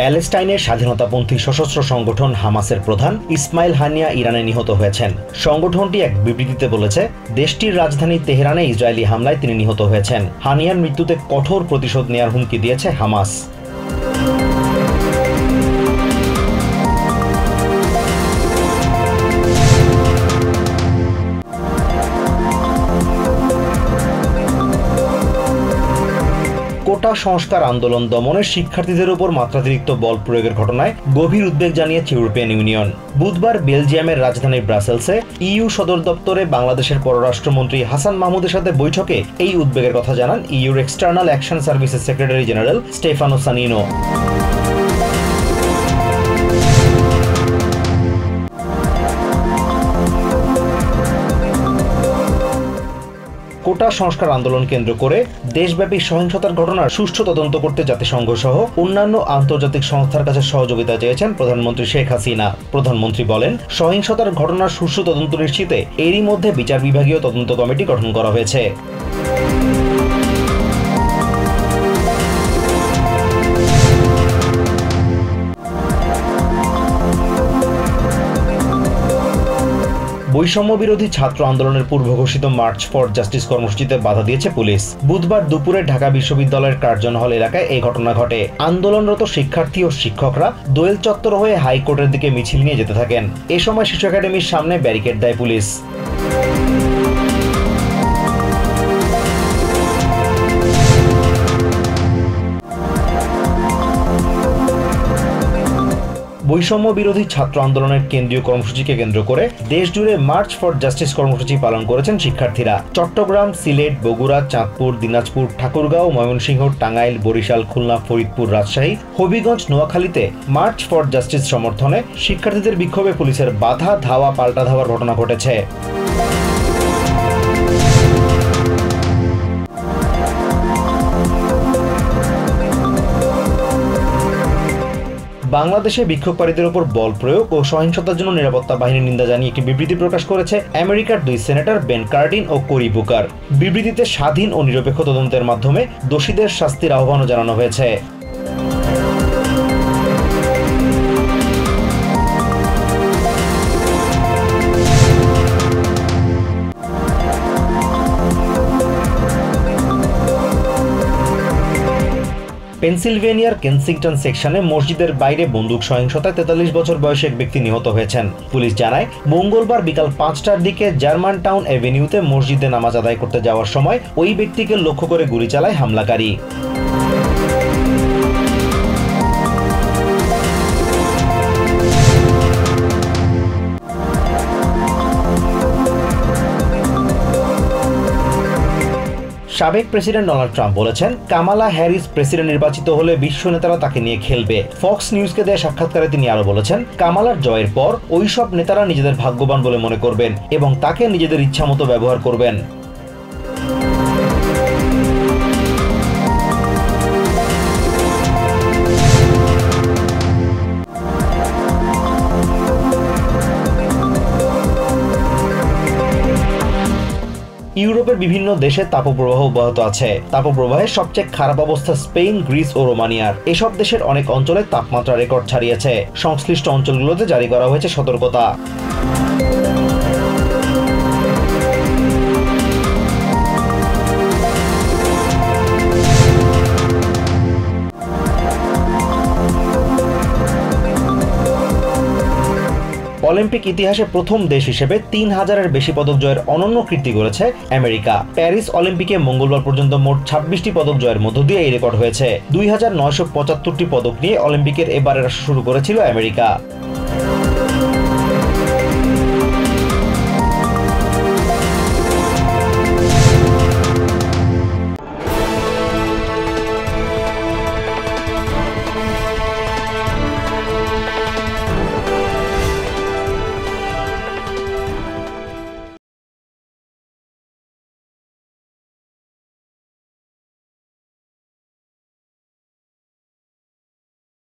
প্যালেস্টাইনের স্বাধীনতাপন্থী সশস্ত্র সংগঠন হামাসের প্রধান ইসমাইল হানিয়া ইরানে নিহত হয়েছেন। সংগঠনটি এক বিবৃতিতে বলেছে, দেশটির রাজধানী তেহরানে ইসরায়েলি হামলায় তিনি নিহত হয়েছেন। হানিয়ার মৃত্যুতে কঠোর প্রতিশোধ নেয়ার হুমকি দিয়েছে হামাস। কোটা সংস্কার আন্দোলন দমনে শিক্ষার্থীদের উপর মাত্রাতিরিক্ত বল প্রয়োগের ঘটনায় গভীর উদ্বেগ জানিয়েছে ইউরোপিয়ান ইউনিয়ন। বুধবার বেলজিয়ামের রাজধানী ব্রাসেলসে ইইউ সদর দপ্তরে বাংলাদেশের পররাষ্ট্রমন্ত্রী হাসান মাহমুদের সাথে বৈঠকে এই উদ্বেগের কথা জানান ইইউর এক্সটার্নাল অ্যাকশন সার্ভিসের সেক্রেটারি জেনারেল স্টেফানো সানিনো। কোটা সংস্কার আন্দোলন কেন্দ্র করে দেশব্যাপী সহিংসতার ঘটনার সুষ্ঠু তদন্ত করতে জাতিসংঘ সহ অন্যান্য আন্তর্জাতিক সংস্থার কাছে সহযোগিতা চেয়েছেন প্রধানমন্ত্রী শেখ হাসিনা। প্রধানমন্ত্রী বলেন, সহিংসতার ঘটনার সুষ্ঠু তদন্ত নিশ্চিতে এরই মধ্যে বিচার বিভাগীয় তদন্ত কমিটি গঠন করা হয়েছে। বৈষম্য বিরোধী ছাত্র আন্দোলনের পূর্ব ঘোষিত মার্চ ফর জাস্টিস কর্মসূচিতে বাধা দিয়েছে পুলিশ। বুধবার দুপুরে ঢাকা বিশ্ববিদ্যালয়ের কার্জন হল এলাকায় এই ঘটনা ঘটে। আন্দোলনরত শিক্ষার্থী ও শিক্ষকরা দোয়েল চত্বর হয়ে হাইকোর্টের দিকে মিছিল নিয়ে যেতে থাকেন। এ সময় শিশু একাডেমির সামনে ব্যারিকেড দেয় পুলিশ। বৈষম্য বিরোধী ছাত্র আন্দোলনের কেন্দ্রীয় কর্মসূচিকে কেন্দ্র করে দেশজুড়ে মার্চ ফর জাস্টিস কর্মসূচি পালন করেছেন শিক্ষার্থীরা। চট্টগ্রাম, সিলেট, বগুড়া, চাঁদপুর, দিনাজপুর, ঠাকুরগাঁও, ময়মনসিংহ, টাঙ্গাইল, বরিশাল, খুলনা, ফরিদপুর, রাজশাহী, হবিগঞ্জ, নোয়াখালীতে মার্চ ফর জাস্টিস সমর্থনে শিক্ষার্থীদের বিক্ষোভে পুলিশের বাধা, ধাওয়া, পাল্টা ধাওয়ার ঘটনা ঘটেছে। বাংলাদেশে বিক্ষোভকারীদের উপর বল প্রয়োগ ও সহিংসতার জন্য নিরাপত্তা বাহিনীর নিন্দা জানিয়ে একটি বিবৃতি প্রকাশ করেছে আমেরিকার দুই সেনেটর বেন কার্ডিন ও কোরি বুকার। বিবৃতিতে স্বাধীন ও নিরপেক্ষ তদন্তের মাধ্যমে দোষীদের শাস্তির আহ্বানও জানানো হয়েছে। পেনসিলভেনিয়ার কেনসিংটন সেকশনে মসজিদের বাইরে বন্দুক সহিংসতায় 43 বছর বয়সী এক ব্যক্তি নিহত হয়েছেন। পুলিশ জানায়, মঙ্গলবার বিকাল 5টার দিকে জার্মান টাউন এভিনিউতে মসজিদে নামাজ আদায় করতে যাওয়ার সময় ওই ব্যক্তিকে লক্ষ্য করে গুলি চালায় হামলাকারী। সাবেক প্রেসিডেন্ট ডোনাল্ড ট্রাম্প বলেছেন, কামালা হ্যারিস প্রেসিডেন্ট নির্বাচিত হলে বিশ্ব নেতারা তাকে নিয়ে খেলবে। ফক্স নিউজকে দেয়া সাক্ষাৎকারে তিনি আরো বলেছেন, কামালার জয়ের পর ওইসব নেতারা নিজেদের ভাগ্যবান বলে মনে করবেন এবং তাকে নিজেদের ইচ্ছামতো ব্যবহার করবেন। ইউরোপের বিভিন্ন দেশে তাপপ্রবাহ অব্যাহত আছে। তাপপ্রবাহের সবচেয়ে খারাপ অবস্থা স্পেন, গ্রিস ও রোমানিয়ার। এসব দেশের অনেক অঞ্চলে তাপমাত্রা রেকর্ড ছাড়িয়েছে। সংশ্লিষ্ট অঞ্চলগুলোতে জারি করা হয়েছে সতর্কতা। অলিম্পিক ইতিহাসে প্রথম দেশ হিসেবে 3000-এর বেশি পদক জয়ের অনন্য কীর্তি গড়েছে আমেরিকা। প্যারিস অলিম্পিকে মঙ্গলবার পর্যন্ত মোট 26টি পদক জয়ের মধ্য দিয়ে এই রেকর্ড হয়েছে। 2975টি পদক নিয়ে অলিম্পিকের এবারের শুরু করেছিল আমেরিকা।